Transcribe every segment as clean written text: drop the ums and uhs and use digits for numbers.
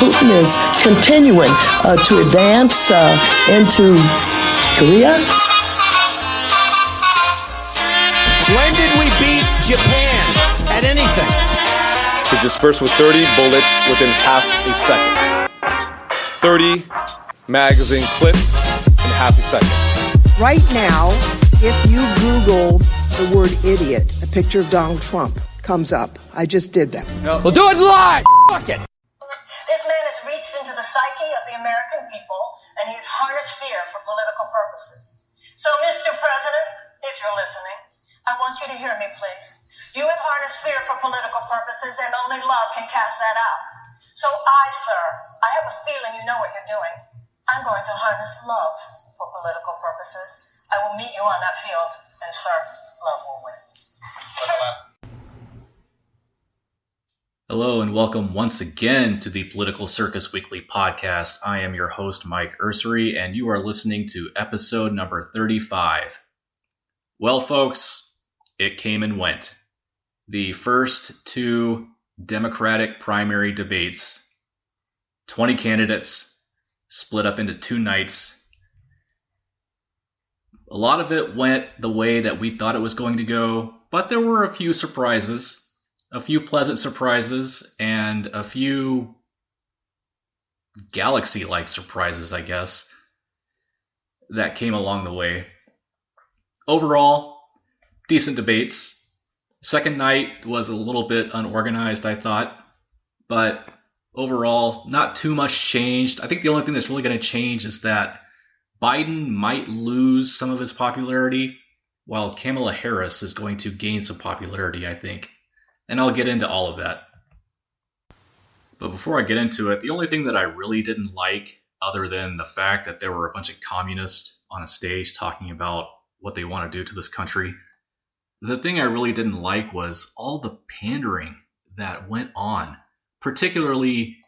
Putin is continuing to advance into Korea. When did we beat Japan at anything? Is dispersed with 30 bullets within half a second. 30 magazine clip in half a second. Right now, if you Google the word idiot, a picture of Donald Trump comes up. I just did that. No. We'll do it live! Fuck it! This man has reached into the psyche of the American people, and he has harnessed fear for political purposes. So, Mr. President, if you're listening, I want you to hear me, please. You have harnessed fear for political purposes, and only love can cast that out. So sir, I have a feeling you know what you're doing. I'm going to harness love for political purposes. I will meet you on that field, and sir, love will win. Hello and welcome once again to the Political Circus Weekly podcast. I am your host, Mike Ursery, and you are listening to episode number 35. Well, folks, it came and went. The first two Democratic primary debates, 20 candidates, split up into two nights. A lot of it went the way that we thought it was going to go, but there were a few surprises. A few pleasant surprises, and a few galaxy-like surprises, I guess, that came along the way. Overall, decent debates. Second night was a little bit unorganized, I thought, but overall, not too much changed. I think the only thing that's really going to change is that Biden might lose some of his popularity, while Kamala Harris is going to gain some popularity, I think. And I'll get into all of that. But before I get into it, the only thing that I really didn't like, other than the fact that there were a bunch of communists on a stage talking about what they want to do to this country, the thing I really didn't like was all the pandering that went on, particularly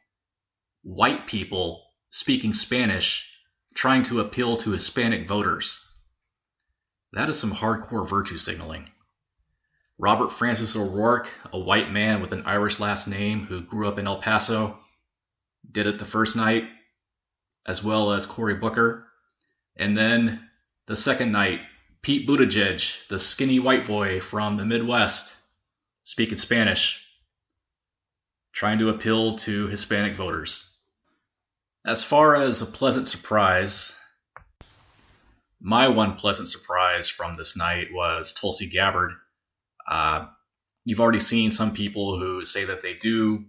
white people speaking Spanish, trying to appeal to Hispanic voters. That is some hardcore virtue signaling. Robert Francis O'Rourke, a white man with an Irish last name who grew up in El Paso, did it the first night, as well as Cory Booker. And then the second night, Pete Buttigieg, the skinny white boy from the Midwest, speaking Spanish, trying to appeal to Hispanic voters. As far as a pleasant surprise, my one pleasant surprise from this night was Tulsi Gabbard. You've already seen some people who say that they do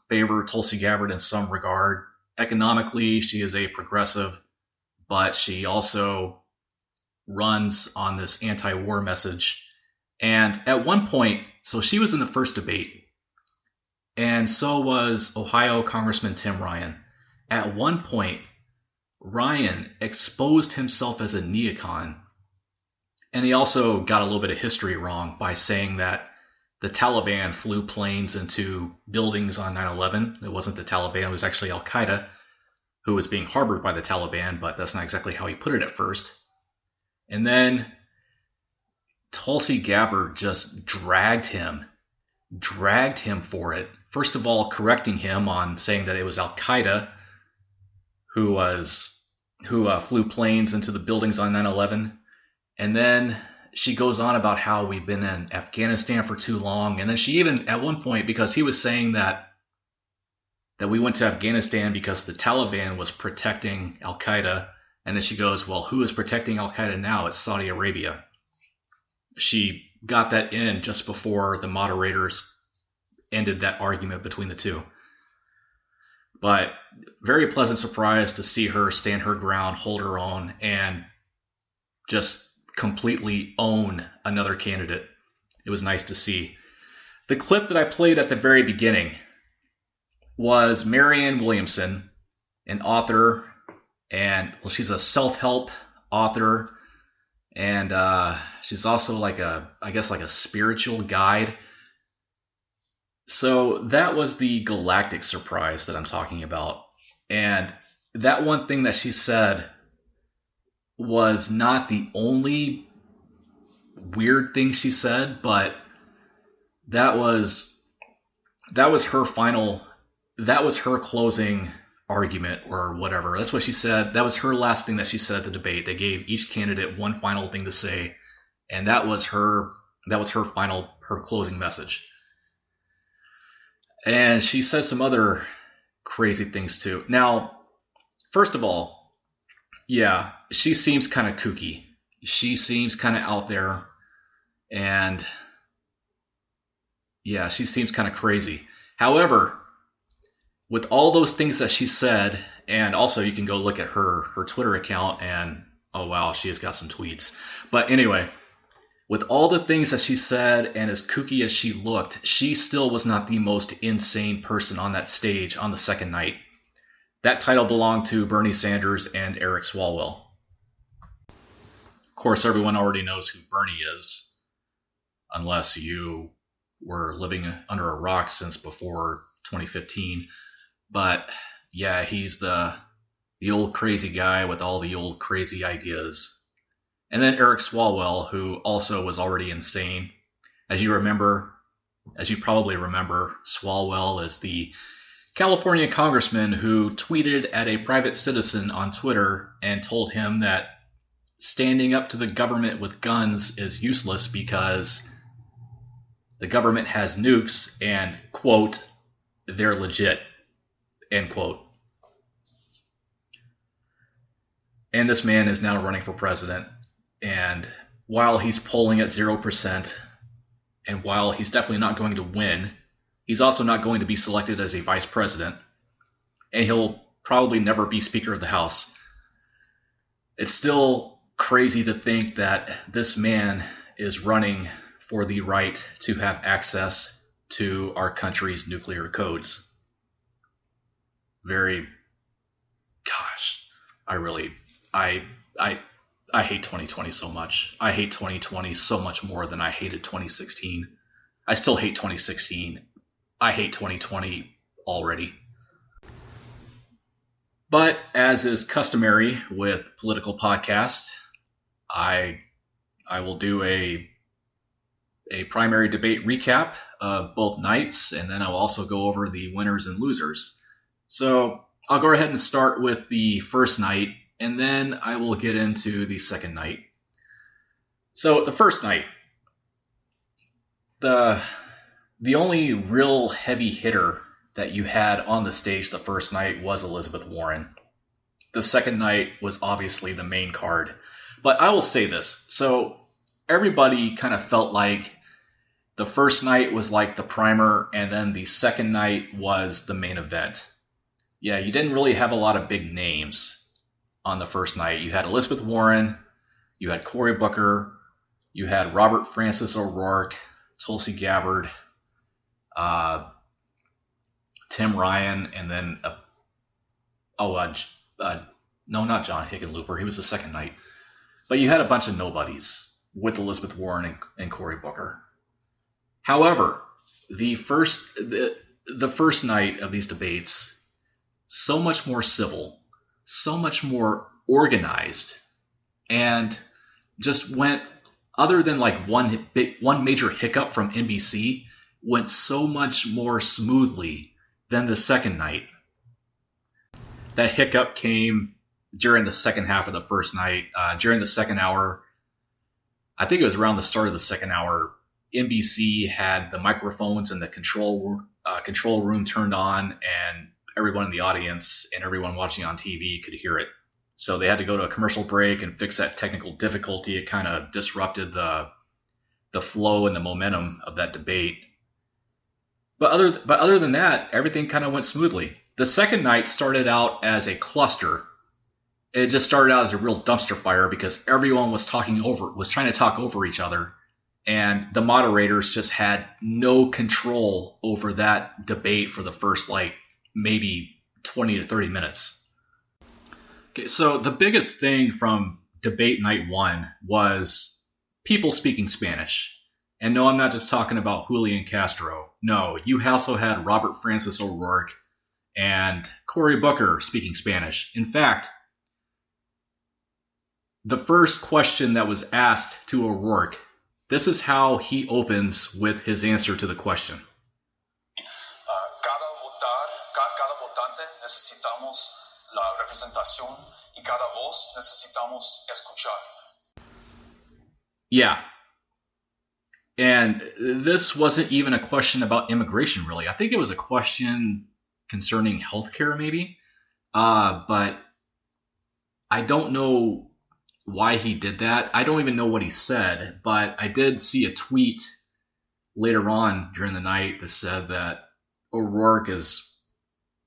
favor Tulsi Gabbard in some regard. Economically, she is a progressive, but she also runs on this anti-war message. And at one point, so she was in the first debate, and so was Ohio Congressman Tim Ryan. At one point, Ryan exposed himself as a neocon. And he also got a little bit of history wrong by saying that the Taliban flew planes into buildings on 9/11. It wasn't the Taliban, it was actually Al-Qaeda who was being harbored by the Taliban, but that's not exactly how he put it at first. And then Tulsi Gabbard just dragged him for it. First of all, correcting him on saying that it was Al-Qaeda who flew planes into the buildings on 9/11. And then she goes on about how we've been in Afghanistan for too long. And then she even, at one point, because he was saying that we went to Afghanistan because the Taliban was protecting Al-Qaeda. And then she goes, well, who is protecting Al-Qaeda now? It's Saudi Arabia. She got that in just before the moderators ended that argument between the two. But very pleasant surprise to see her stand her ground, hold her own, and just completely own another candidate. It was nice to see. The clip that I played at the very beginning was Marianne Williamson, an author, and she's a self-help author, and she's also like a spiritual guide. So that was the galactic surprise that I'm talking about. And that one thing that she said was not the only weird thing she said, but that was her final that was her closing argument or whatever. That's what she said. That was her last thing that she said at the debate. They gave each candidate one final thing to say, and that was her closing message. And she said some other crazy things too. Now, first of all, yeah, she seems kind of kooky. She seems kind of out there, and yeah, she seems kind of crazy. However, with all those things that she said, and also you can go look at her Twitter account, and oh wow, she has got some tweets. But anyway, with all the things that she said and as kooky as she looked, she still was not the most insane person on that stage on the second night. That title belonged to Bernie Sanders and Eric Swalwell. Of course, everyone already knows who Bernie is, unless you were living under a rock since before 2015. But yeah, he's the old crazy guy with all the old crazy ideas. And then Eric Swalwell, who also was already insane. As you probably remember, Swalwell is the California congressman who tweeted at a private citizen on Twitter and told him that standing up to the government with guns is useless because the government has nukes and, quote, they're legit, end quote. And this man is now running for president. And while he's polling at 0%, and while he's definitely not going to win, he's also not going to be selected as a vice president, and he'll probably never be Speaker of the House. It's still crazy to think that this man is running for the right to have access to our country's nuclear codes. I hate 2020 so much. I hate 2020 so much more than I hated 2016. I still hate 2016. I hate 2020 already. But as is customary with political podcasts, I will do a primary debate recap of both nights, and then I'll also go over the winners and losers. So I'll go ahead and start with the first night, and then I will get into the second night. So the first night, the only real heavy hitter that you had on the stage the first night was Elizabeth Warren. The second night was obviously the main card. But I will say this. So everybody kind of felt like the first night was like the primer, and then the second night was the main event. Yeah, you didn't really have a lot of big names on the first night. You had Elizabeth Warren, you had Cory Booker, you had Robert Francis O'Rourke, Tulsi Gabbard, Tim Ryan, and then no, not John Hickenlooper. He was the second night. But you had a bunch of nobodies with Elizabeth Warren and Cory Booker. However, the first night of these debates, so much more civil, so much more organized, and just went, other than like one major hiccup from NBC, went so much more smoothly than the second night. That hiccup came during the second half of the first night. During the second hour, I think it was around the start of the second hour, NBC had the microphones in the control room turned on, and everyone in the audience and everyone watching on TV could hear it. So they had to go to a commercial break and fix that technical difficulty. It kind of disrupted the flow and the momentum of that debate. But other than that, everything kind of went smoothly. The second night started out as a cluster. It just started out as a real dumpster fire because everyone was trying to talk over each other, and the moderators just had no control over that debate for the first maybe 20 to 30 minutes. Okay, so the biggest thing from debate night one was people speaking Spanish. And no, I'm not just talking about Julian Castro. No, you also had Robert Francis O'Rourke and Cory Booker speaking Spanish. In fact, the first question that was asked to O'Rourke, this is how he opens with his answer to the question. Cada cada votante necesitamos la representación y cada voz necesitamos escuchar. Yeah. And this wasn't even a question about immigration, really. I think it was a question concerning healthcare, maybe. But I don't know why he did that. I don't even know what he said, but I did see a tweet later on during the night that said that O'Rourke is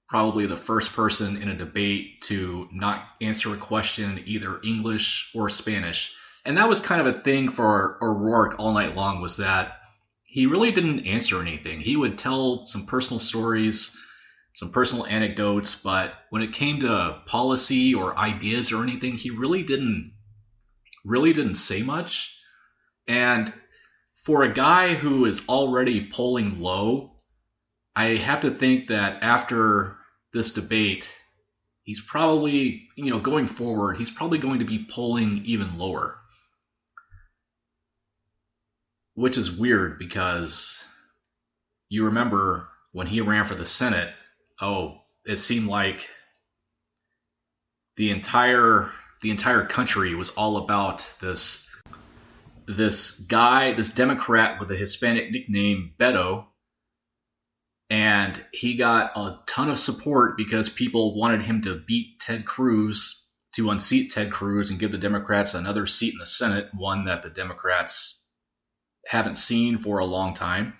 probably the first person in a debate to not answer a question in either English or Spanish. And that was kind of a thing for O'Rourke all night long, was that he really didn't answer anything. He would tell some personal stories, some personal anecdotes, but when it came to policy or ideas or anything, he really didn't say much. And for a guy who is already polling low, I have to think that after this debate, he's probably, going forward, he's probably going to be polling even lower. Which is weird because you remember when he ran for the Senate, it seemed like the entire country was all about this guy, this Democrat with a Hispanic nickname, Beto, and he got a ton of support because people wanted him to beat Ted Cruz, to unseat Ted Cruz and give the Democrats another seat in the Senate, one that the Democrats haven't seen for a long time.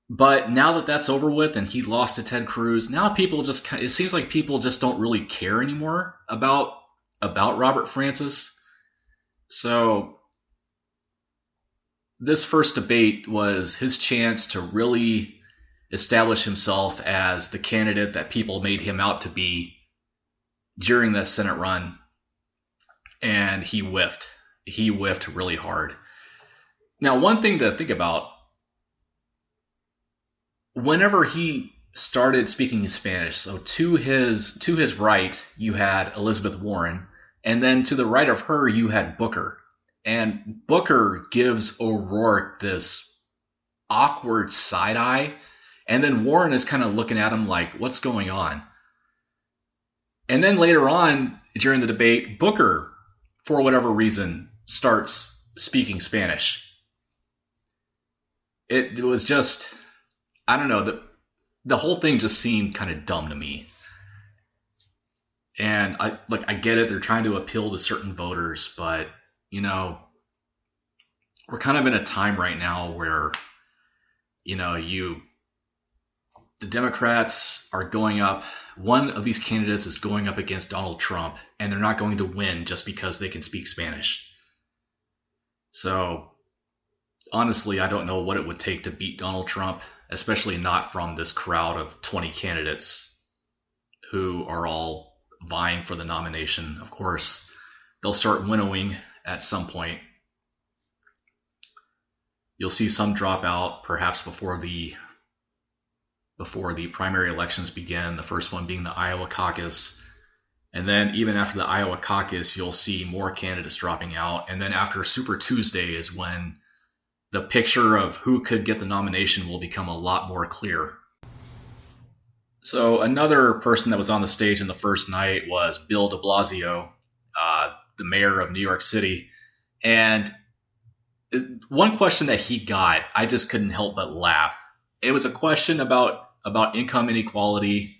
But now that that's over with and he lost to Ted Cruz, now it seems like people just don't really care anymore about Robert Francis. So this first debate was his chance to really establish himself as the candidate that people made him out to be during the Senate run. And he whiffed. He whiffed really hard. Now, one thing to think about, whenever he started speaking in Spanish, so to his right, you had Elizabeth Warren, and then to the right of her, you had Booker. And Booker gives O'Rourke this awkward side eye, and then Warren is kind of looking at him like, what's going on? And then later on, during the debate, Booker, for whatever reason, starts speaking Spanish. It was just, I don't know, the whole thing just seemed kind of dumb to me. And I get it, they're trying to appeal to certain voters, but we're kind of in a time right now where the Democrats are going up, one of these candidates is going up against Donald Trump, and they're not going to win just because they can speak Spanish. So honestly, I don't know what it would take to beat Donald Trump, especially not from this crowd of 20 candidates who are all vying for the nomination. Of course, they'll start winnowing at some point. You'll see some drop out, perhaps before the primary elections begin, the first one being the Iowa caucus. And then even after the Iowa caucus, you'll see more candidates dropping out. And then after Super Tuesday is when the picture of who could get the nomination will become a lot more clear. So another person that was on the stage in the first night was Bill de Blasio, the mayor of New York City. And one question that he got, I just couldn't help but laugh. It was a question about income inequality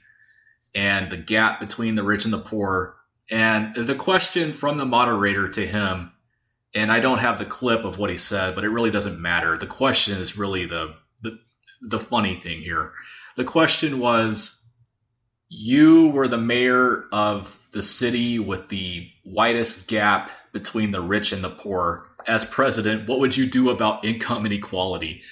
and the gap between the rich and the poor. And the question from the moderator to him, and I don't have the clip of what he said, but it really doesn't matter. The question is really the funny thing here. The question was, you were the mayor of the city with the widest gap between the rich and the poor. As president, what would you do about income inequality?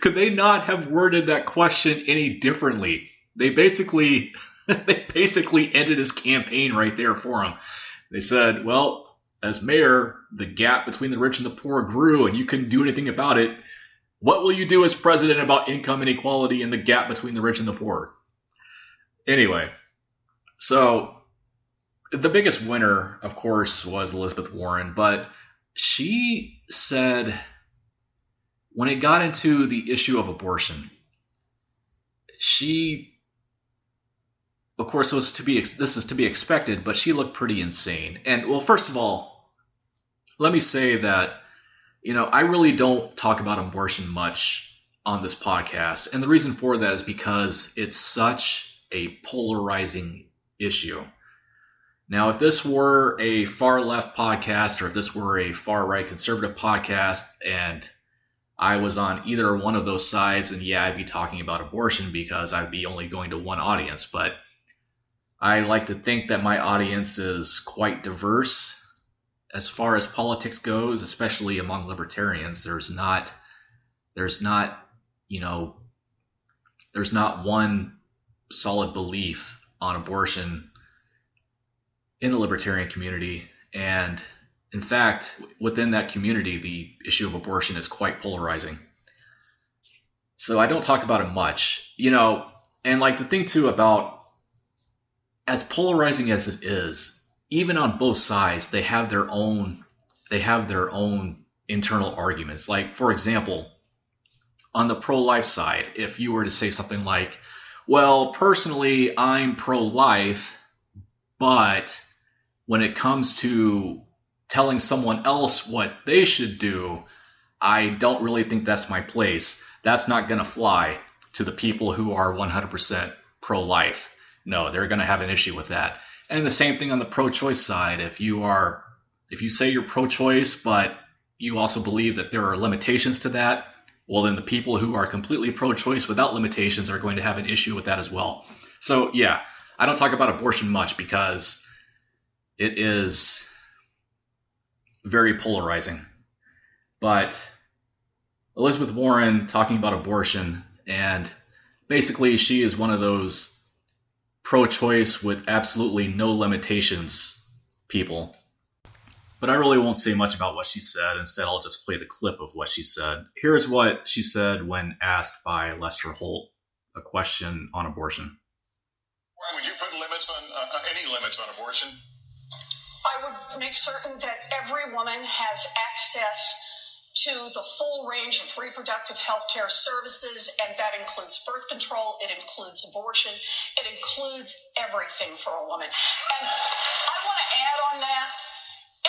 Could they not have worded that question any differently? They basically ended his campaign right there for him. They said, well, as mayor, the gap between the rich and the poor grew and you couldn't do anything about it. What will you do as president about income inequality and the gap between the rich and the poor? Anyway, so the biggest winner, of course, was Elizabeth Warren, but she said when it got into the issue of abortion, she, of course, this is to be expected, but she looked pretty insane. And, well, first of all, let me say that, I really don't talk about abortion much on this podcast. And the reason for that is because it's such a polarizing issue. Now, if this were a far left podcast, or if this were a far right conservative podcast, and I was on either one of those sides, and yeah, I'd be talking about abortion because I'd be only going to one audience. But I like to think that my audience is quite diverse as far as politics goes, especially among libertarians. There's not one solid belief on abortion in the libertarian community. And in fact, within that community, the issue of abortion is quite polarizing. So I don't talk about it much, and like the thing too about, as polarizing as it is, even on both sides, they have their own internal arguments. Like, for example, on the pro-life side, if you were to say something like, well, personally, I'm pro-life, but when it comes to telling someone else what they should do, I don't really think that's my place. That's not going to fly to the people who are 100% pro-life. No, they're going to have an issue with that. And the same thing on the pro-choice side. If you say you're pro-choice, but you also believe that there are limitations to that, well, then the people who are completely pro-choice without limitations are going to have an issue with that as well. So, yeah, I don't talk about abortion much because it is very polarizing. But Elizabeth Warren talking about abortion, and basically she is one of those pro-choice with absolutely no limitations people. But I really won't say much about what she said. Instead, I'll just play the clip of what she said. Here's what she said when asked by Lester Holt a question on abortion. Would you put limits on any limits on abortion? I would make certain that every woman has access to the full range of reproductive health care services, and that includes birth control, it includes abortion, it includes everything for a woman. And I want to add on that,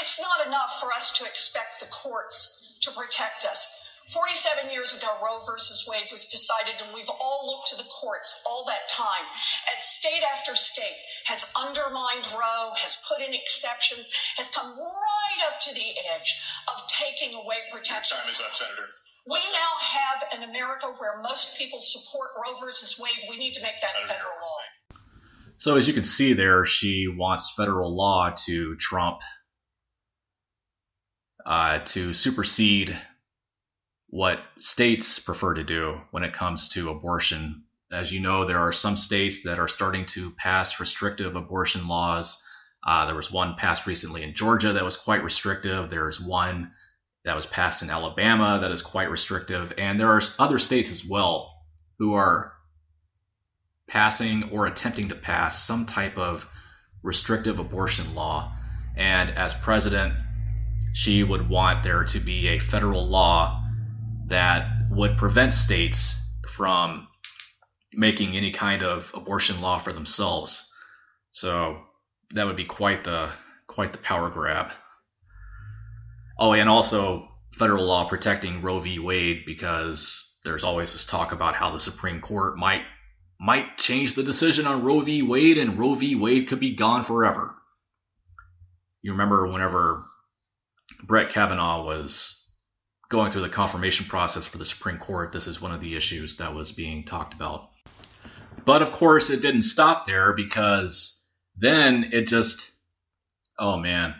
it's not enough for us to expect the courts to protect us. 47 years ago, Roe versus Wade was decided, and we've all looked to the courts all that time as state after state has undermined Roe, has put in exceptions, has come right up to the edge of taking away protection. Time is up, Senator. We now have an America where most people support Roe versus Wade. We need to make that federal law. So as you can see there, she wants federal law to trump, to supersede what states prefer to do when it comes to abortion. As you know, there are some states that are starting to pass restrictive abortion laws. There was one passed recently in Georgia that was quite restrictive. There's one that was passed in Alabama that is quite restrictive. And there are other states as well who are passing or attempting to pass some type of restrictive abortion law. And as president, she would want there to be a federal law that would prevent states from making any kind of abortion law for themselves. So that would be quite the power grab. Oh, and also federal law protecting Roe v. Wade, because there's always this talk about how the Supreme Court might change the decision on Roe v. Wade, and Roe v. Wade could be gone forever. You remember whenever Brett Kavanaugh was going through the confirmation process for the Supreme Court, this is one of the issues that was being talked about. But of course, it didn't stop there, because then it just, oh man.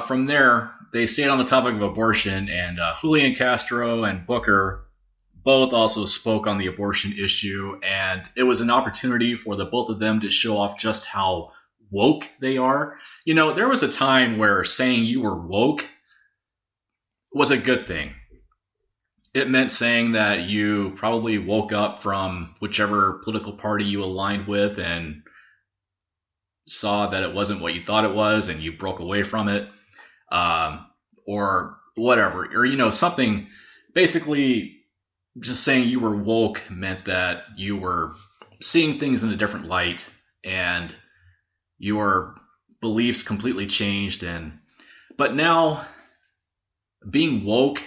From there, they stayed on the topic of abortion, and Julian Castro and Booker both also spoke on the abortion issue, and it was an opportunity for the both of them to show off just how woke they are. You know, there was a time where saying you were woke was a good thing. It meant saying that you probably woke up from whichever political party you aligned with and saw that it wasn't what you thought it was and you broke away from it, or whatever, or, you know, something. Basically, just saying you were woke meant that you were seeing things in a different light and your beliefs completely changed. But now being woke,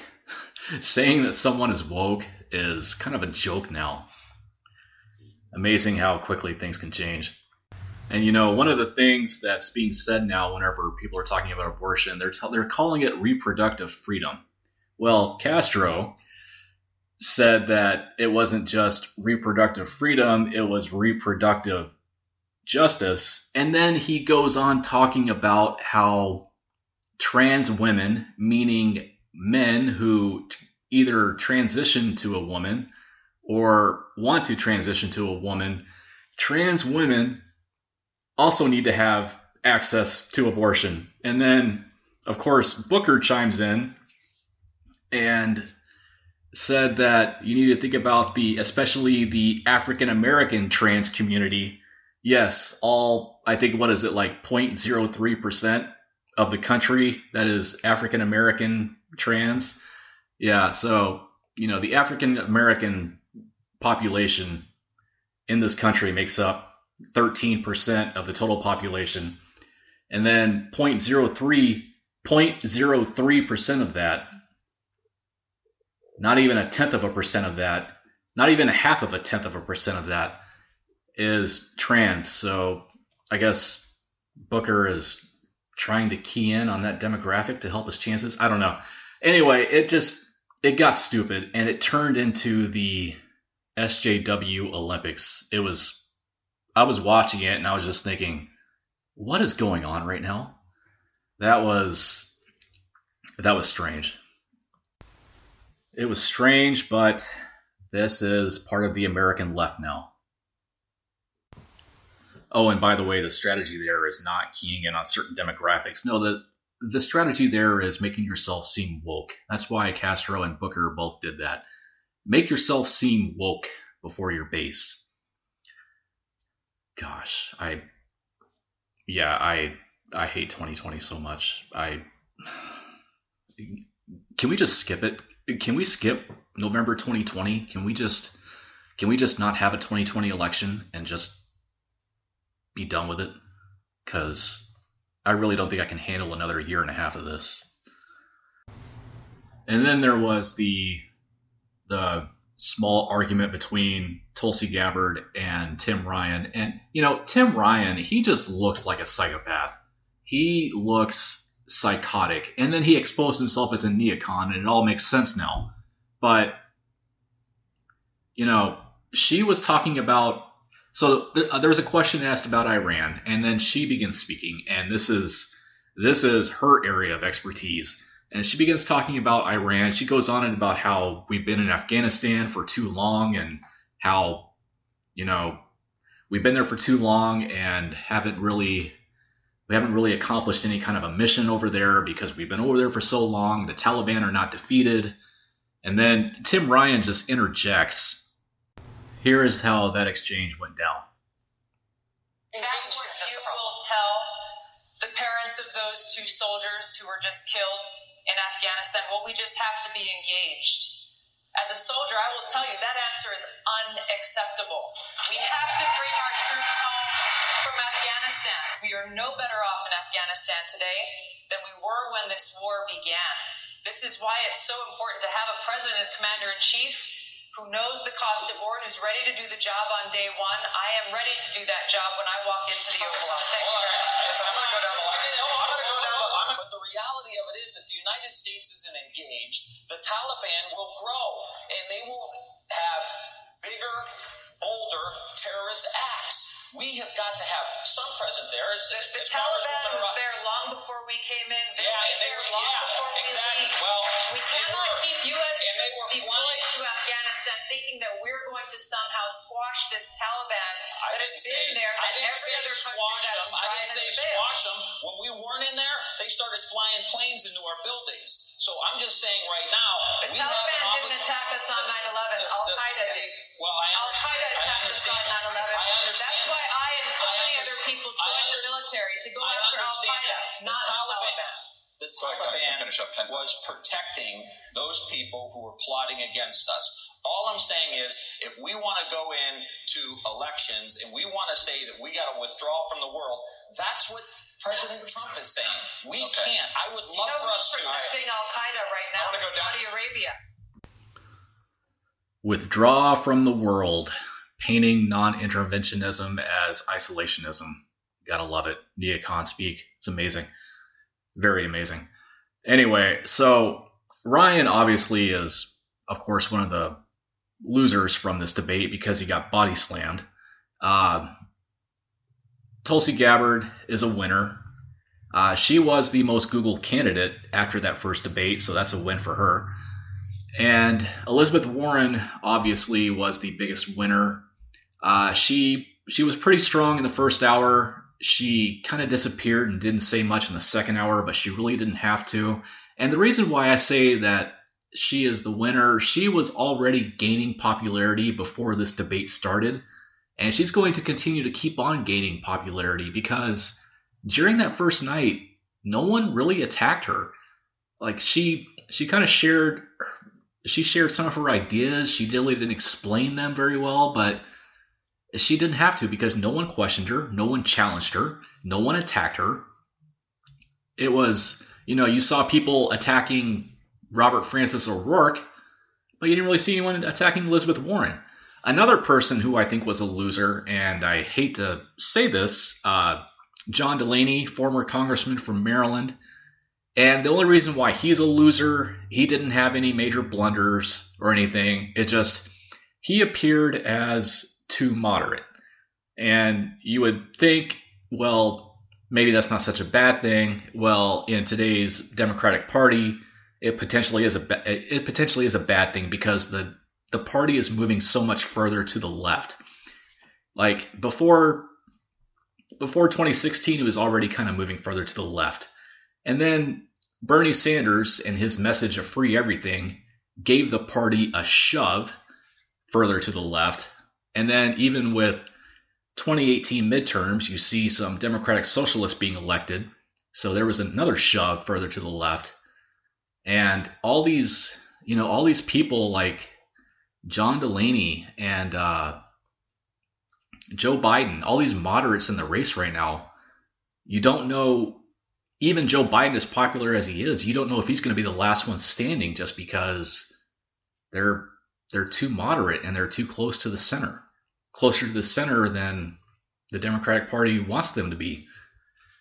saying that someone is woke is kind of a joke now. Amazing how quickly things can change. And you know, one of the things that's being said now whenever people are talking about abortion, they're calling it reproductive freedom. Well, Castro said that it wasn't just reproductive freedom, it was reproductive justice. And then he goes on talking about how trans women, meaning men who either transition to a woman or want to transition to a woman, trans women also need to have access to abortion. And then, of course, Booker chimes in and said that you need to think about especially the African American trans community. Yes, I think, what is it, like 0.03% of the country that is African American trans? Yeah, so, you know, the African American population in this country makes up 13% of the total population. And then 0.03% of that, not even a tenth of a percent of that, not even a half of a tenth of a percent of that is trans. So I guess Booker is trying to key in on that demographic to help his chances. I don't know. Anyway, it got stupid and it turned into the SJW Olympics. I was watching it and I was just thinking, what is going on right now? That was strange. It was strange, but this is part of the American left now. Oh, and by the way, the strategy there is not keying in on certain demographics. No, the strategy there is making yourself seem woke. That's why Castro and Booker both did that. Make yourself seem woke before your base. Gosh, I hate 2020 so much. Can we just skip it? Can we skip November 2020? Can we just not have a 2020 election and just be done with it? Because I really don't think I can handle another year and a half of this. And then there was the small argument between Tulsi Gabbard and Tim Ryan. And, you know, Tim Ryan, he just looks like a psychopath. He looks psychotic. And then he exposed himself as a neocon, and it all makes sense now. But, you know, she was talking about... So there was a question asked about Iran, and then she begins speaking, and this is her area of expertise. And she begins talking about Iran. She goes on about how we've been in Afghanistan for too long and how, you know, we've been there for too long and we haven't really accomplished any kind of a mission over there because we've been over there for so long. The Taliban are not defeated. And then Tim Ryan just interjects. Here is how that exchange went down. Is that what you will tell the parents of those two soldiers who were just killed in Afghanistan? Well, we just have to be engaged. As a soldier, I will tell you that answer is unacceptable. We have to bring our troops home from Afghanistan. We are no better off in Afghanistan today than we were when this war began. This is why it's so important to have a president and commander-in-chief who knows the cost of war and who's ready to do the job on day one. I am ready to do that job when I walk into the Oval Office. Thank you very much. I'm going to go down the line. But the reality of it is, if the United States isn't engaged, the Taliban will grow, and they will have bigger, bolder terrorist acts. We have got to have some presence there. The Taliban was there long before we came in. They were there long before we leave. Well, we cannot keep U.S. troops deployed to Afghanistan thinking that we're going to somehow squash this Taliban that has been there, that every other country that's tried I didn't say squash them. When we weren't in there, they started flying planes into our buildings. So I'm just saying right now, the Taliban didn't attack us on 9/11. Al-Qaeda did. Al-Qaeda attacked us on 9/11. That's why I and so many other people joined the military to go after Al-Qaeda, not the Taliban. The Taliban was protecting those people who were plotting against us. All I'm saying is, if we want to go into elections and we want to say that we got to withdraw from the world, that's what President Trump is saying. We can't. I would love for us to. Protecting Al Qaeda right now in Saudi Arabia. Withdraw from the world, painting non-interventionism as isolationism. Gotta love it. Nia Khan speak. It's amazing. Very amazing. Anyway, so Ryan obviously is, of course, one of the losers from this debate because he got body slammed. Tulsi Gabbard is a winner. She was the most Googled candidate after that first debate, so that's a win for her. And Elizabeth Warren obviously was the biggest winner. She was pretty strong in the first hour. She kind of disappeared and didn't say much in the second hour, but she really didn't have to. And the reason why I say that she is the winner, she was already gaining popularity before this debate started. And she's going to continue to keep on gaining popularity because during that first night, no one really attacked her. Like she kind of shared some of her ideas. She really didn't explain them very well, but she didn't have to because no one questioned her, no one challenged her, no one attacked her. It was, you saw people attacking Robert Francis O'Rourke, but you didn't really see anyone attacking Elizabeth Warren. Another person who I think was a loser, and I hate to say this, John Delaney, former congressman from Maryland. And the only reason why he's a loser, he didn't have any major blunders or anything. It just, he appeared as too moderate. And you would think, well, maybe that's not such a bad thing. Well, in today's Democratic Party, it potentially is a bad thing because the party is moving so much further to the left. Like before 2016, it was already kind of moving further to the left. And then Bernie Sanders and his message of free everything gave the party a shove further to the left. And then even with 2018 midterms, you see some Democratic socialists being elected. So there was another shove further to the left. And all these people like John Delaney and Joe Biden, all these moderates in the race right now, you don't know, even Joe Biden, as popular as he is, you don't know if he's going to be the last one standing just because they're too moderate and they're too close to the center, closer to the center than the Democratic Party wants them to be.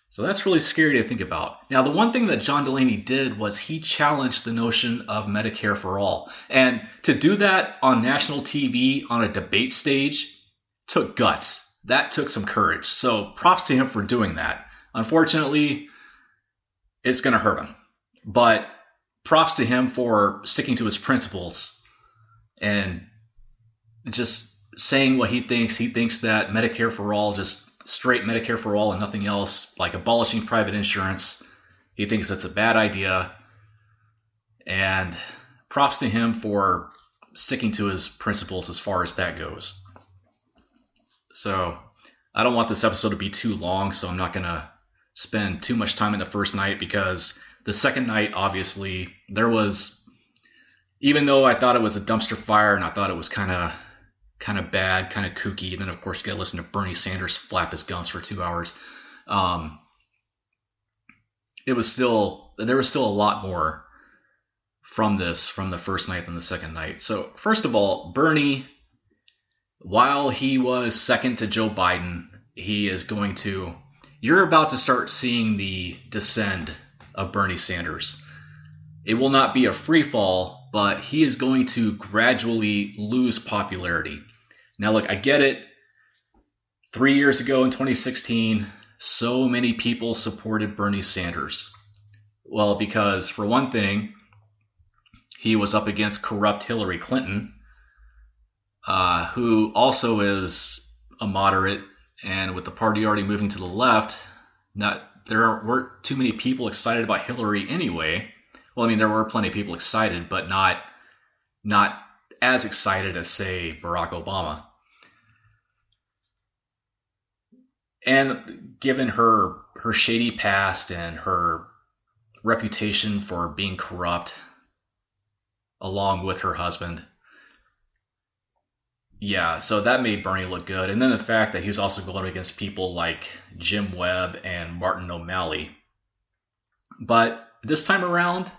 So that's really scary to think about. Now, the one thing that John Delaney did was he challenged the notion of Medicare for all. And to do that on national TV on a debate stage took guts. That took some courage. So props to him for doing that. Unfortunately, it's going to hurt him. But props to him for sticking to his principles and just saying what he thinks. He thinks that Medicare for all, just straight Medicare for all and nothing else, like abolishing private insurance, he thinks that's a bad idea. And props to him for sticking to his principles as far as that goes. So I don't want this episode to be too long, so I'm not going to spend too much time in the first night because the second night, obviously, there was, even though I thought it was a dumpster fire and I thought it was kind of bad, kind of kooky, and then of course you got to listen to Bernie Sanders flap his gums for 2 hours. There was still a lot more from the first night than the second night. So first of all, Bernie, while he was second to Joe Biden, you're about to start seeing the descend of Bernie Sanders. It will not be a free fall, but he is going to gradually lose popularity. Now, look, I get it. 3 years ago in 2016, so many people supported Bernie Sanders. Well, because for one thing, he was up against corrupt Hillary Clinton, who also is a moderate, and with the party already moving to the left, there weren't too many people excited about Hillary anyway. Well, I mean, there were plenty of people excited, but not as excited as, say, Barack Obama. And given her shady past and her reputation for being corrupt, along with her husband, yeah, so that made Bernie look good. And then the fact that he was also going against people like Jim Webb and Martin O'Malley. But this time around,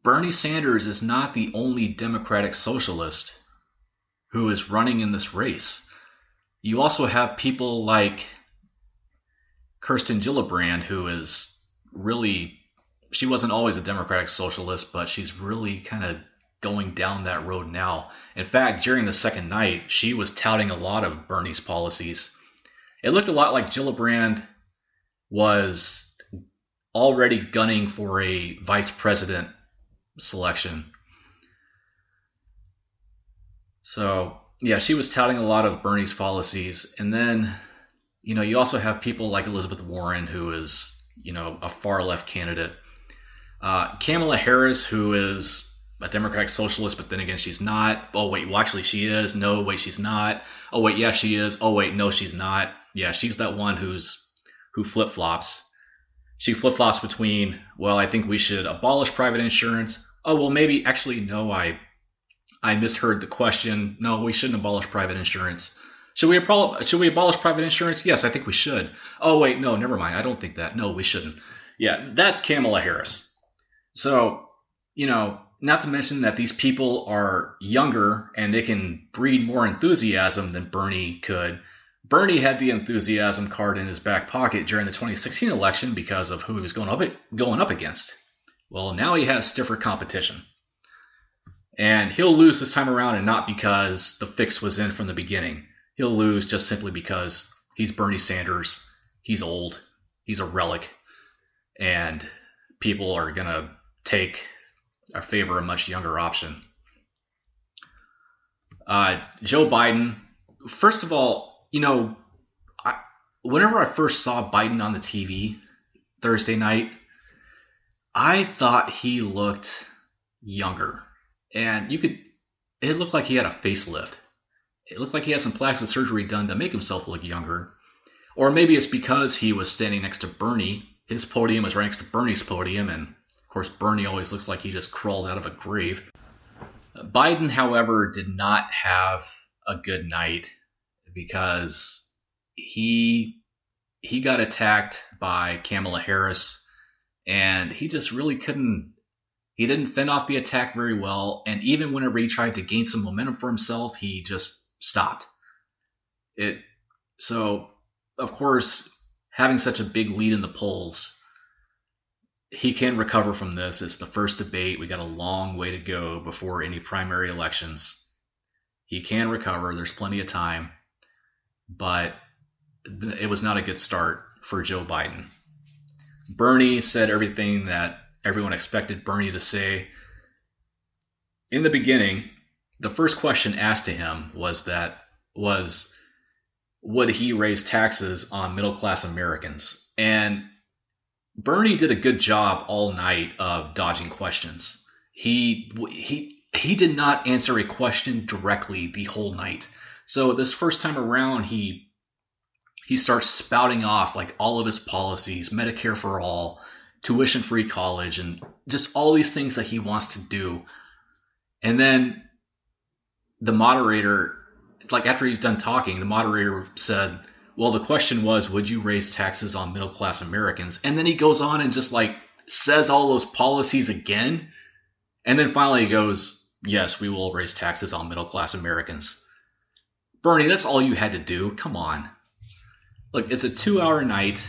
Bernie Sanders is not the only Democratic socialist who is running in this race. You also have people like Kirsten Gillibrand, who is really, she wasn't always a Democratic socialist, but she's really kind of going down that road now. In fact, during the second night, she was touting a lot of Bernie's policies. It looked a lot like Gillibrand was already gunning for a vice president selection. So, yeah, she was touting a lot of Bernie's policies. And then, you also have people like Elizabeth Warren, who is, a far left candidate. Kamala Harris, who is a Democratic socialist, but then again, she's not. Oh, wait, well, actually, she is. No, wait, she's not. Oh, wait, yeah, she is. Oh, wait, no, she's not. Yeah, she's that one who flip-flops. She flip-flops between, well, I think we should abolish private insurance. Oh, well, maybe, actually, no, I misheard the question. No, we shouldn't abolish private insurance. Should we abolish private insurance? Yes, I think we should. Oh, wait, no, never mind. I don't think that. No, we shouldn't. Yeah, that's Kamala Harris. So, not to mention that these people are younger and they can breed more enthusiasm than Bernie could. Bernie had the enthusiasm card in his back pocket during the 2016 election because of who he was going up against. Well, now he has stiffer competition. And he'll lose this time around, and not because the fix was in from the beginning. He'll lose just simply because he's Bernie Sanders, he's old, he's a relic, and people are going to favor a much younger option. Joe Biden, first of all, whenever I first saw Biden on the TV Thursday night, I thought he looked younger. And it looked like he had a facelift. It looked like he had some plastic surgery done to make himself look younger. Or maybe it's because he was standing next to Bernie. His podium was right next to Bernie's podium, and of course Bernie always looks like he just crawled out of a grave. Biden, however, did not have a good night because he got attacked by Kamala Harris, and he just really he didn't fend off the attack very well, and even whenever he tried to gain some momentum for himself, he just stopped. So, of course, having such a big lead in the polls, he can recover from this. It's the first debate. We got a long way to go before any primary elections. He can recover. There's plenty of time. But it was not a good start for Joe Biden. Bernie said everything that everyone expected Bernie to say. In the beginning, the first question asked to him was would he raise taxes on middle-class Americans? And Bernie did a good job all night of dodging questions. He did not answer a question directly the whole night. So this first time around, he starts spouting off like all of his policies, Medicare for all, tuition-free college, and just all these things that he wants to do. And then the moderator, like after he's done talking, the moderator said, well, the question was, would you raise taxes on middle-class Americans? And then he goes on and just like says all those policies again. And then finally he goes, yes, we will raise taxes on middle-class Americans. Bernie, that's all you had to do. Come on. Look, it's a 2-hour night.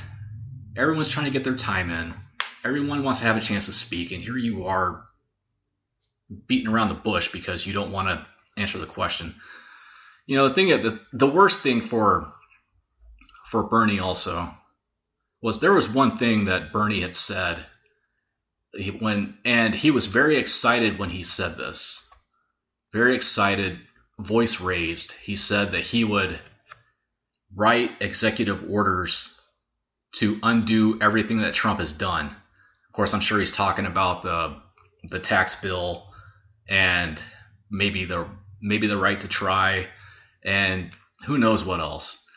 Everyone's trying to get their time in. Everyone wants to have a chance to speak. And here you are beating around the bush because you don't want to answer the question. The worst thing for Bernie also was one thing that Bernie had said and he was very excited when he said this. Very excited, voice raised. He said that he would write executive orders to undo everything that Trump has done. Of course, I'm sure he's talking about the tax bill and maybe the right to try and who knows what else.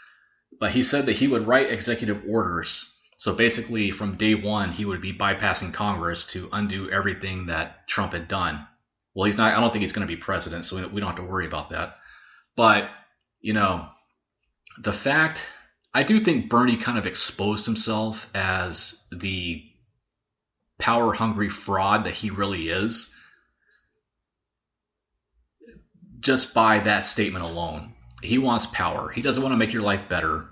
But he said that he would write executive orders. So basically, from day one, he would be bypassing Congress to undo everything that Trump had done. Well, he's not. I don't think he's going to be president, so we don't have to worry about that. But, you know, the fact, I do think Bernie kind of exposed himself as the power-hungry fraud that he really is just by that statement alone. He wants power. He doesn't want to make your life better.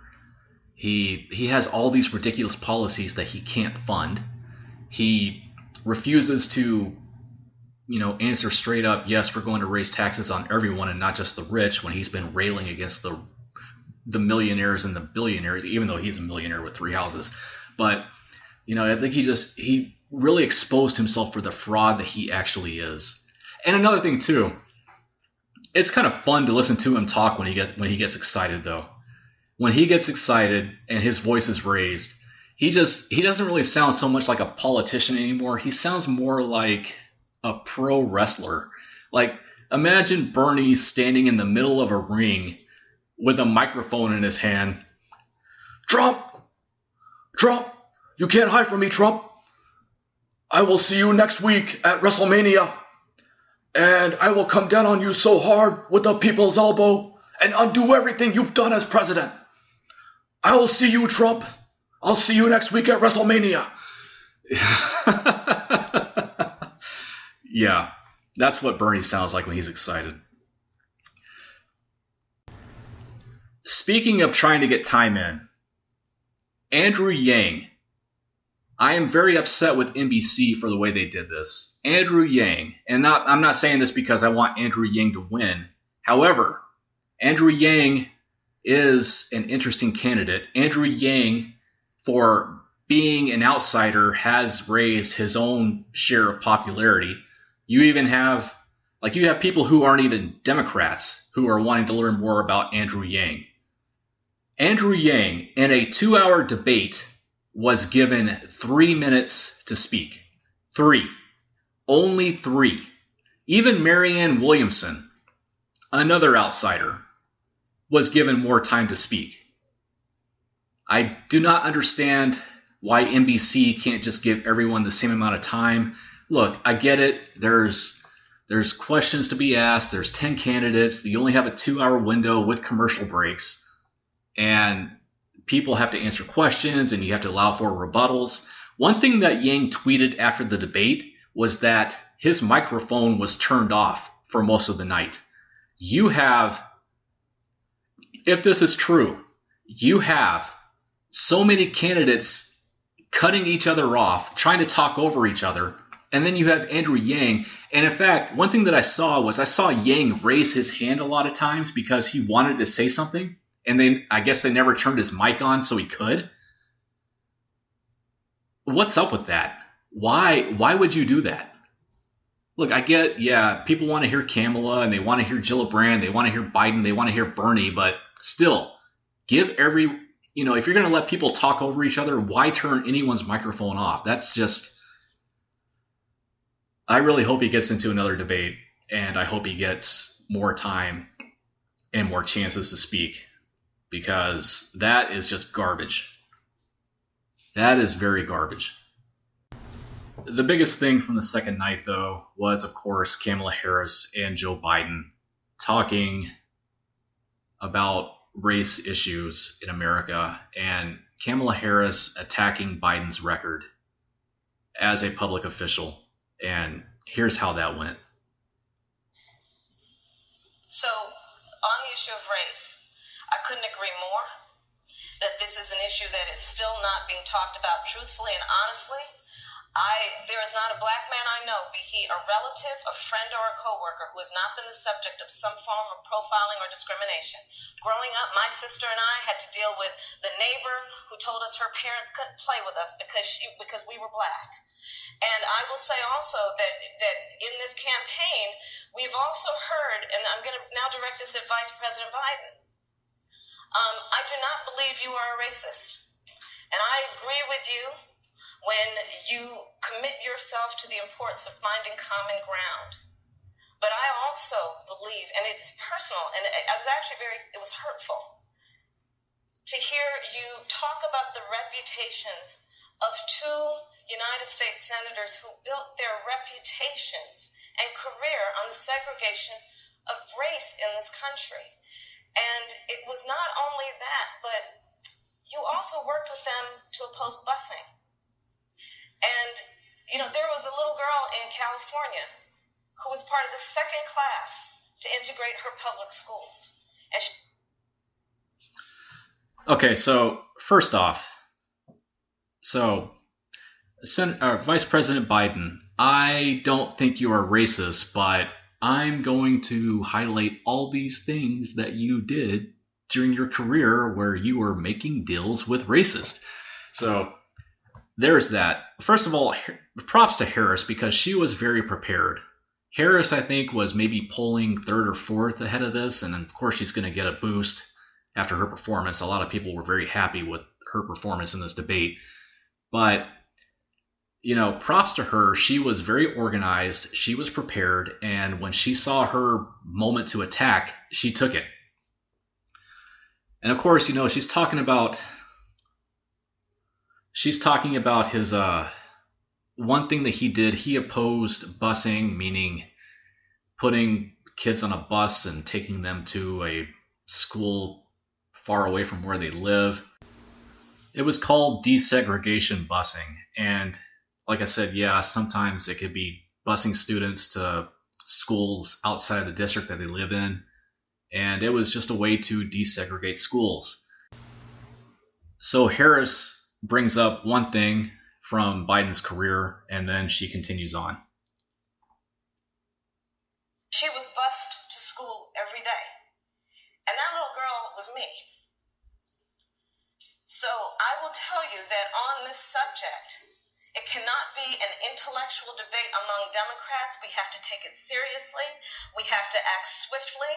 He has all these ridiculous policies that he can't fund. He refuses to, you know, answer straight up, yes, we're going to raise taxes on everyone and not just the rich, when he's been railing against the millionaires and the billionaires, even though he's a millionaire with 3 houses. But, you know, I think he really exposed himself for the fraud that he actually is. And another thing too, it's kind of fun to listen to him talk when he gets excited though. When he gets excited and his voice is raised, he doesn't really sound so much like a politician anymore. He sounds more like a pro wrestler. Like, imagine Bernie standing in the middle of a ring with a microphone in his hand. Trump, you can't hide from me, Trump. I will see you next week at WrestleMania, and I will come down on you so hard with the people's elbow and undo everything you've done as president. I will see you, Trump. I'll see you next week at WrestleMania. Yeah, that's what Bernie sounds like when he's excited. Speaking of trying to get time in, Andrew Yang. I am very upset with NBC for the way they did this. Andrew Yang, and I'm not saying this because I want Andrew Yang to win. However, Andrew Yang is an interesting candidate. Andrew Yang, for being an outsider, has raised his own share of popularity. You even have, you have people who aren't even Democrats who are wanting to learn more about Andrew Yang. Andrew Yang, in a 2-hour debate, was given 3 minutes to speak. 3. Only 3. Even Marianne Williamson, another outsider, was given more time to speak. I do not understand why NBC can't just give everyone the same amount of time. Look, I get it. There's questions to be asked. There's 10 candidates. You only have a 2-hour window with commercial breaks. And people have to answer questions, and you have to allow for rebuttals. One thing that Yang tweeted after the debate was that his microphone was turned off for most of the night. You have, if this is true, you have so many candidates cutting each other off, trying to talk over each other, and then you have Andrew Yang. And in fact, one thing that I saw Yang raise his hand a lot of times because he wanted to say something. And then I guess they never turned his mic on so he could. What's up with that? Why would you do that? Look, I get, yeah, people want to hear Kamala and they want to hear Gillibrand, they want to hear Biden, they want to hear Bernie, but still, if you're going to let people talk over each other, why turn anyone's microphone off? That's just, I really hope he gets into another debate, and I hope he gets more time and more chances to speak. Because that is just garbage. That is very garbage. The biggest thing from the second night, though, was, of course, Kamala Harris and Joe Biden talking about race issues in America, and Kamala Harris attacking Biden's record as a public official. And here's how that went. So, on the issue of race, I couldn't agree more that this is an issue that is still not being talked about truthfully and honestly. There is not a black man I know, be he a relative, a friend, or a coworker, who has not been the subject of some form of profiling or discrimination. Growing up, my sister and I had to deal with the neighbor who told us her parents couldn't play with us because we were black. And I will say also that in this campaign, we've also heard, and I'm going to now direct this at Vice President Biden, I do not believe you are a racist. And I agree with you when you commit yourself to the importance of finding common ground. But I also believe, and it's personal, and it was hurtful to hear you talk about the reputations of 2 United States senators who built their reputations and career on the segregation of race in this country. And it was not only that, but you also worked with them to oppose busing. And, you know, there was a little girl in California who was part of the second class to integrate her public schools. And Okay, so first off, Vice President Biden, I don't think you are racist, but I'm going to highlight all these things that you did during your career where you were making deals with racists. So there's that. First of all, props to Harris because she was very prepared. Harris, I think, was maybe polling third or fourth ahead of this, and of course she's going to get a boost after her performance. A lot of people were very happy with her performance in this debate. But, you know, props to her. She was very organized. She was prepared. And when she saw her moment to attack, she took it. And of course, you know, she's talking about his one thing that he did. He opposed busing, meaning putting kids on a bus and taking them to a school far away from where they live. It was called desegregation busing. And like I said, yeah, sometimes it could be busing students to schools outside of the district that they live in. And it was just a way to desegregate schools. So Harris brings up one thing from Biden's career, and then she continues on. she was bused to school every day. And that little girl was me. So I will tell you that on this subject, it cannot be an intellectual debate among Democrats. We have to take it seriously. We have to act swiftly.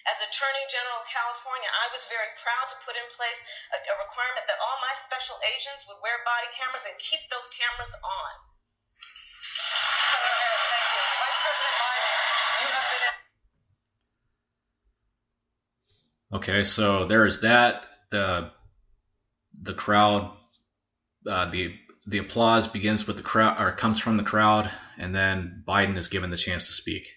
As Attorney General of California, I was very proud to put in place a requirement that all my special agents would wear body cameras and keep those cameras on. Senator Harris, thank you. Vice President Biden, you have been... Okay, so there is that. The crowd, the applause begins with the crowd, or comes from the crowd, and then Biden is given the chance to speak.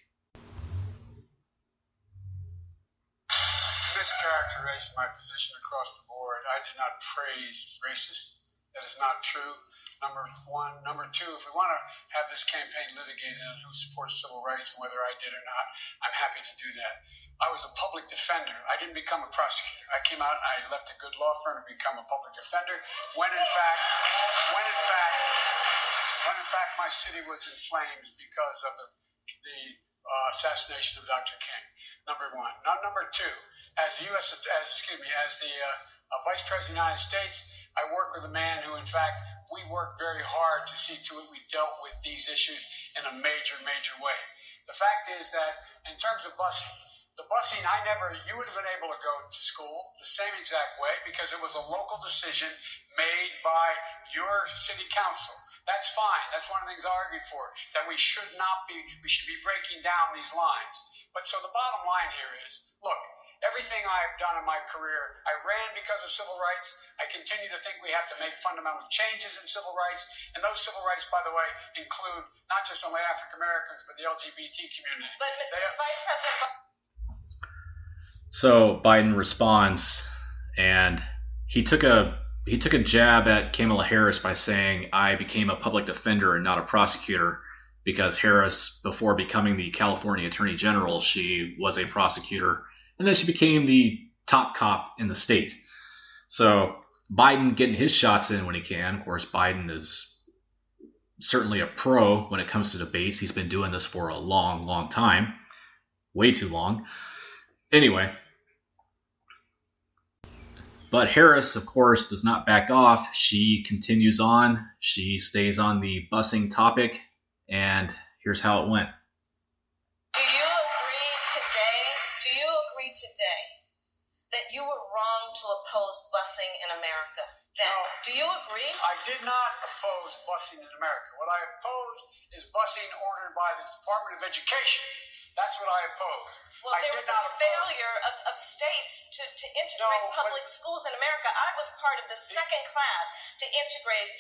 Mischaracterized my position across the board. I did not praise racist. That is not true. Number one. Number two, if we want to have this campaign litigated on who supports civil rights and whether I did or not, I'm happy to do that. I was a public defender. I didn't become a prosecutor. I came out and I left a good law firm to become a public defender when in fact my city was in flames because of the assassination of Dr. King. Number one. Number two, as the Vice President of the United States, I work with a man who, in fact, we worked very hard to see to it we dealt with these issues in a major, major way. The fact is that in terms of busing, you would have been able to go to school the same exact way because it was a local decision made by your city council. That's fine. That's one of the things I argued for, that we should be breaking down these lines. But so the bottom line here is, look, everything I've done in my career, I ran because of civil rights. I continue to think we have to make fundamental changes in civil rights. And those civil rights, by the way, include not just only African Americans, but the LGBT community. But Vice President... So Biden responds, and he took a jab at Kamala Harris by saying, I became a public defender and not a prosecutor, because Harris, before becoming the California Attorney General, she was a prosecutor, and then she became the top cop in the state. So Biden getting his shots in when he can. Of course, Biden is certainly a pro when it comes to debates. He's been doing this for a long, long time. Way too long. Anyway. But Harris, of course, does not back off. She continues on. She stays on the busing topic. And here's how it went. Do you agree today that you were wrong to oppose busing in America? Then, no, do you agree? I did not oppose busing in America. What I opposed is busing ordered by the Department of Education. That's what I oppose. Well, there was a failure of states to integrate public schools in America. I was part of the second class to integrate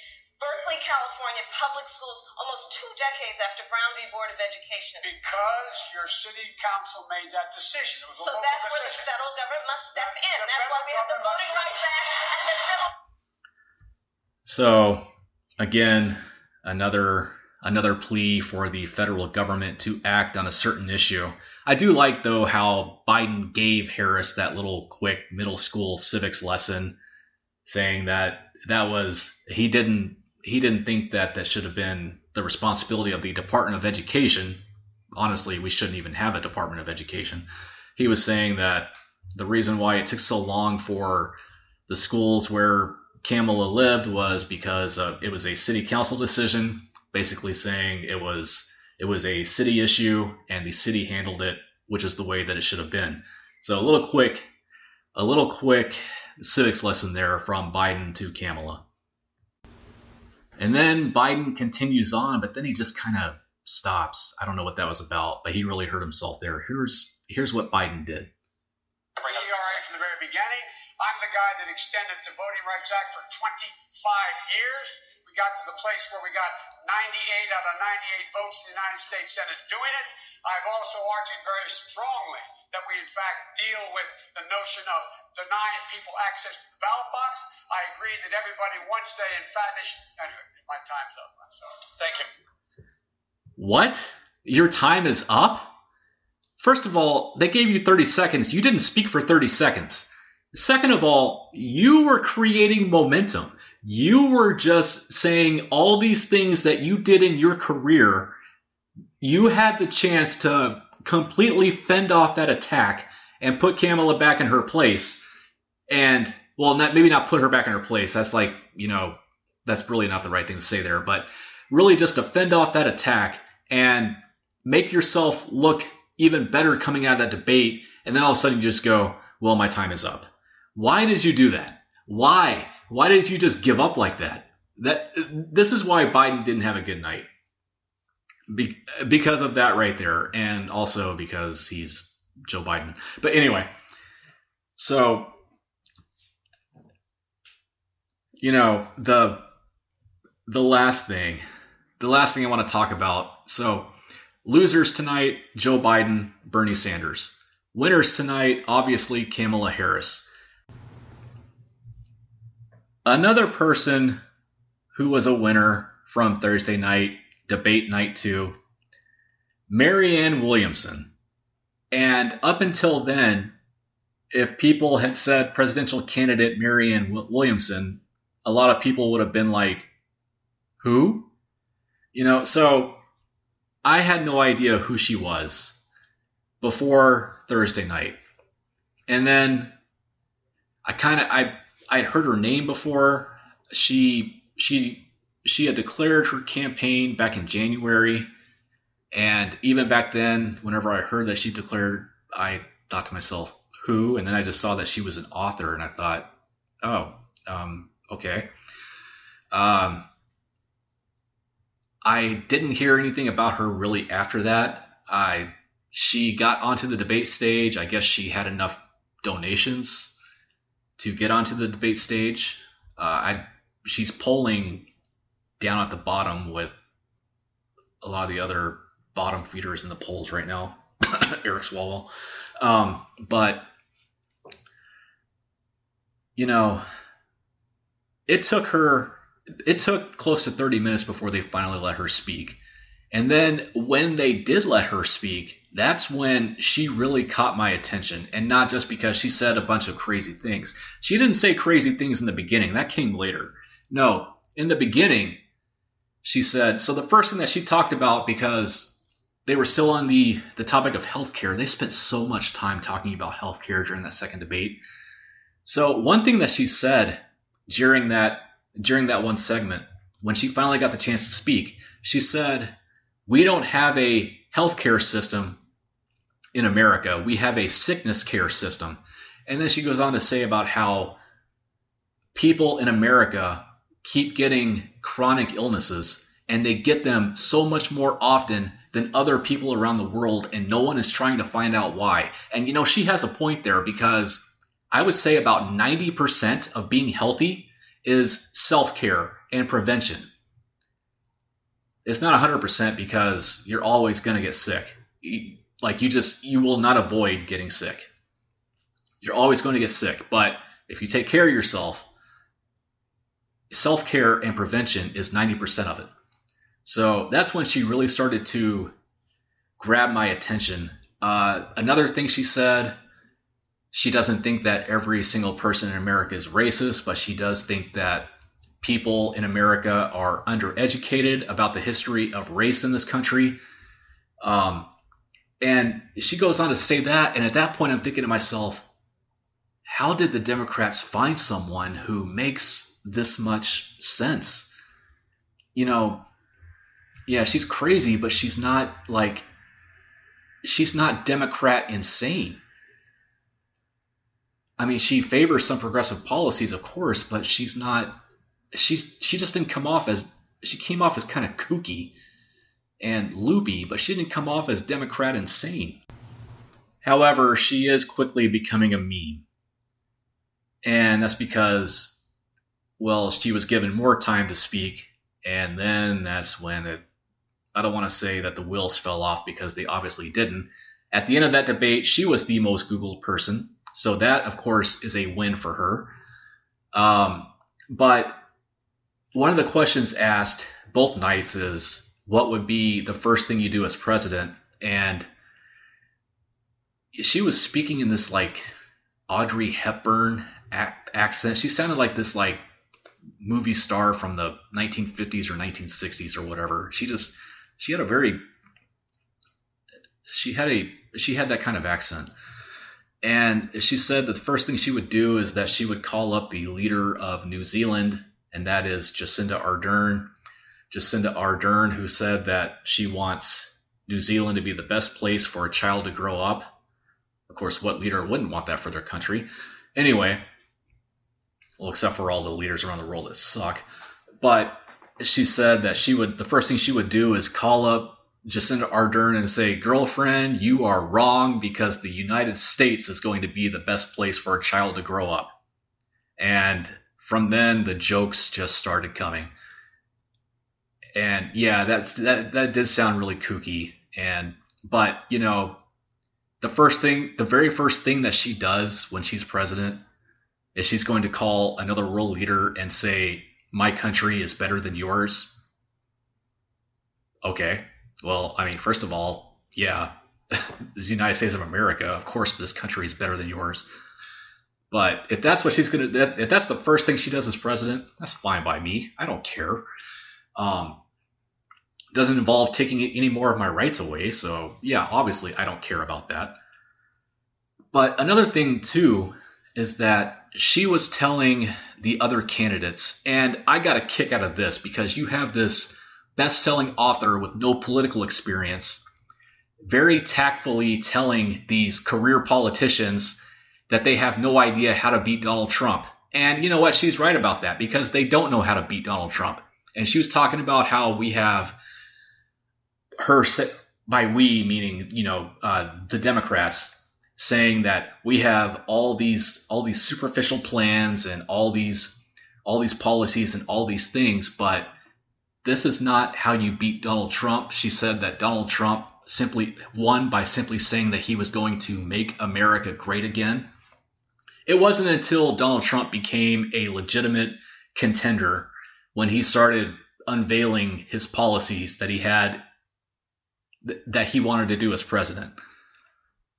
Berkeley, California public schools almost 2 decades after Brown v. Board of Education. Because your city council made that decision. It was a So local that's where the decision. federal government must step in. The That's why we have the federal Voting government Rights Act and the Civil. So again, another plea for the federal government to act on a certain issue. I do like, though, how Biden gave Harris that little quick middle school civics lesson, saying that he didn't think that should have been the responsibility of the Department of Education. Honestly, we shouldn't even have a Department of Education. He was saying that the reason why it took so long for the schools where Kamala lived was because it was a city council decision, basically saying it was a city issue and the city handled it, which is the way that it should have been. So a little quick civics lesson there from Biden to Kamala. And then Biden continues on, but then he just kind of stops. I don't know what that was about, but he really hurt himself there. Here's what Biden did. ERA from the very beginning. I'm the guy that extended the Voting Rights Act for 25 years. We got to the place where we got 98 out of 98 votes in the United States Senate doing it. I've also argued very strongly that we, in fact, deal with the notion of denying people access to the ballot box. I agree that everybody, once they, in fact, anyway, my time's up. I'm sorry. Thank you. What? Your time is up? First of all, they gave you 30 seconds. You didn't speak for 30 seconds. Second of all, you were creating momentum. You were just saying all these things that you did in your career. You had the chance to completely fend off that attack and put Kamala back in her place. And, well, maybe not put her back in her place. That's like, that's really not the right thing to say there. But really just to fend off that attack and make yourself look even better coming out of that debate. And then all of a sudden you just go, well, my time is up. Why did you do that? Why? Why did you just give up like that? This is why Biden didn't have a good night. Because of that right there. And also because he's Joe Biden. But anyway, so, the last thing I want to talk about. So losers tonight, Joe Biden, Bernie Sanders. Winners tonight, obviously Kamala Harris. Another person who was a winner from Thursday night, debate night 2, Marianne Williamson. And up until then, if people had said presidential candidate Marianne Williamson, a lot of people would have been like, who? So I had no idea who she was before Thursday night. And then I'd heard her name before. She had declared her campaign back in January. And even back then, whenever I heard that she declared, I thought to myself, who? And then I just saw that she was an author, and I thought, okay. I didn't hear anything about her really after that. She got onto the debate stage. I guess she had enough donations to get onto the debate stage. She's polling down at the bottom with a lot of the other bottom feeders in the polls right now. Eric Swalwell. But, it took close to 30 minutes before they finally let her speak. And then when they did let her speak, that's when she really caught my attention. And not just because she said a bunch of crazy things. She didn't say crazy things in the beginning. That came later. No, in the beginning, she said, so the first thing that she talked about, because they were still on the topic of healthcare, they spent so much time talking about healthcare during that second debate. So one thing that she said during that one segment, when she finally got the chance to speak, she said, we don't have a healthcare system in America. We have a sickness care system. And then she goes on to say about how people in America keep getting chronic illnesses and they get them so much more often than other people around the world, and no one is trying to find out why. And you know, she has a point there, because I would say about 90% of being healthy is self-care and prevention. It's not 100% because you're always going to get sick. You will not avoid getting sick. You're always going to get sick. But if you take care of yourself, self-care and prevention is 90% of it. So that's when she really started to grab my attention. Another thing she said, she doesn't think that every single person in America is racist, but she does think that people in America are undereducated about the history of race in this country. And she goes on to say that, and at that point I'm thinking to myself, how did the Democrats find someone who makes this much sense? You know, yeah, she's crazy, but she's not Democrat insane. I mean, she favors some progressive policies, of course, but she just didn't come off as, she came off as kind of kooky and loopy, but she didn't come off as Democrat insane. However, she is quickly becoming a meme. And that's because, well, she was given more time to speak, and then that's when I don't want to say that the wheels fell off, because they obviously didn't. At the end of that debate, she was the most Googled person, so that, of course, is a win for her. But one of the questions asked both nights is, what would be the first thing you do as president? And she was speaking in this like Audrey Hepburn accent. She sounded like this like movie star from the 1950s or 1960s or whatever. She had that kind of accent. And she said that the first thing she would do is that she would call up the leader of New Zealand, and that is Jacinda Ardern. Jacinda Ardern, who said that she wants New Zealand to be the best place for a child to grow up. Of course, what leader wouldn't want that for their country? Anyway, well, except for all the leaders around the world that suck. But she said that the first thing she would do is call up Jacinda Ardern and say, girlfriend, you are wrong, because the United States is going to be the best place for a child to grow up. And from then, the jokes just started coming. And yeah, that did sound really kooky. But you know, the very first thing that she does when she's president is she's going to call another world leader and say, my country is better than yours. Okay. Well, I mean, first of all, yeah, this is the United States of America. Of course, this country is better than yours. But if that's what if that's the first thing she does as president, that's fine by me. I don't care. Doesn't involve taking any more of my rights away. So yeah, obviously I don't care about that. But another thing too is that she was telling the other candidates, and I got a kick out of this because you have this best-selling author with no political experience very tactfully telling these career politicians that they have no idea how to beat Donald Trump. And you know what? She's right about that, because they don't know how to beat Donald Trump. And she was talking about how we have her, by we meaning, the Democrats, saying that we have all these superficial plans and all these policies and all these things, but this is not how you beat Donald Trump. She said that Donald Trump simply won by simply saying that he was going to make America great again. It wasn't until Donald Trump became a legitimate contender when he started unveiling his policies that he had, that he wanted to do as president.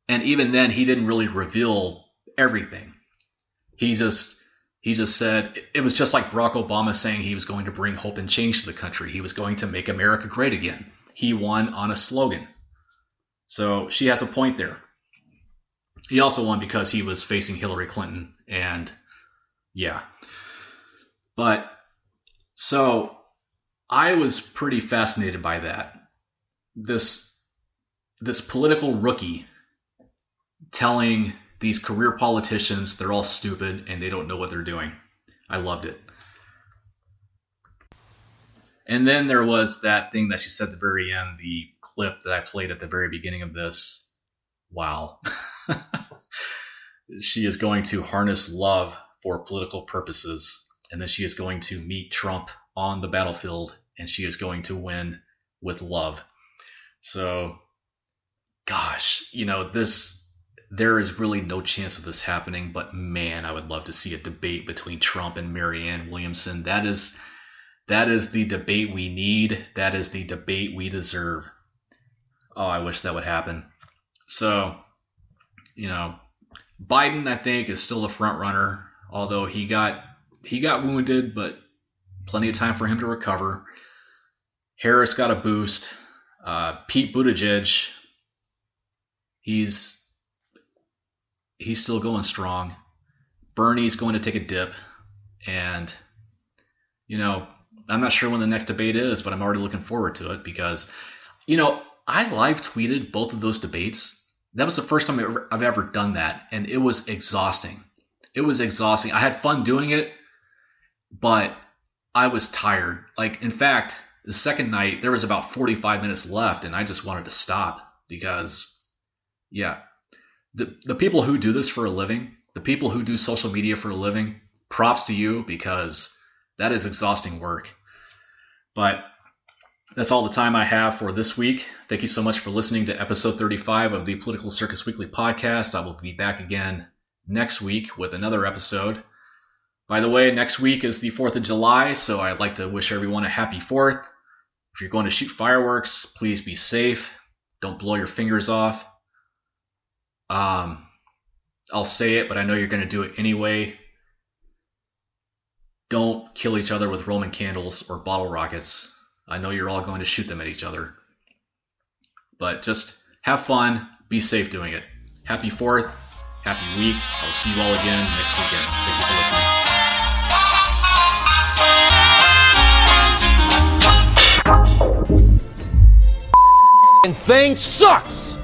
And even then, he didn't really reveal everything. He just said, it was just like Barack Obama saying he was going to bring hope and change to the country. He was going to make America great again. He won on a slogan. So she has a point there. He also won because he was facing Hillary Clinton. And yeah. But so I was pretty fascinated by that. This political rookie telling these career politicians they're all stupid and they don't know what they're doing. I loved it. And then there was that thing that she said at the very end, the clip that I played at the very beginning of this. Wow. She is going to harness love for political purposes. And then she is going to meet Trump on the battlefield. And she is going to win with love. So, gosh, there is really no chance of this happening. But man, I would love to see a debate between Trump and Marianne Williamson. That is the debate we need. That is the debate we deserve. Oh, I wish that would happen. So, Biden, I think, is still the front runner, although he got wounded, but plenty of time for him to recover. Harris got a boost. Pete Buttigieg, he's still going strong. Bernie's going to take a dip, and I'm not sure when the next debate is, but I'm already looking forward to it because, I live tweeted both of those debates. That was the first time I've ever done that, and it was exhausting. I had fun doing it, but I was tired. In fact, the second night, there was about 45 minutes left, and I just wanted to stop because, the people who do this for a living, the people who do social media for a living, props to you because that is exhausting work. But that's all the time I have for this week. Thank you so much for listening to episode 35 of the Political Circus Weekly podcast. I will be back again next week with another episode. By the way, next week is the 4th of July, so I'd like to wish everyone a happy 4th. If you're going to shoot fireworks, please be safe. Don't blow your fingers off. I'll say it, but I know you're going to do it anyway. Don't kill each other with Roman candles or bottle rockets. I know you're all going to shoot them at each other. But just have fun. Be safe doing it. Happy 4th. Happy week. I will see you all again next weekend. Thank you for listening. And thing sucks!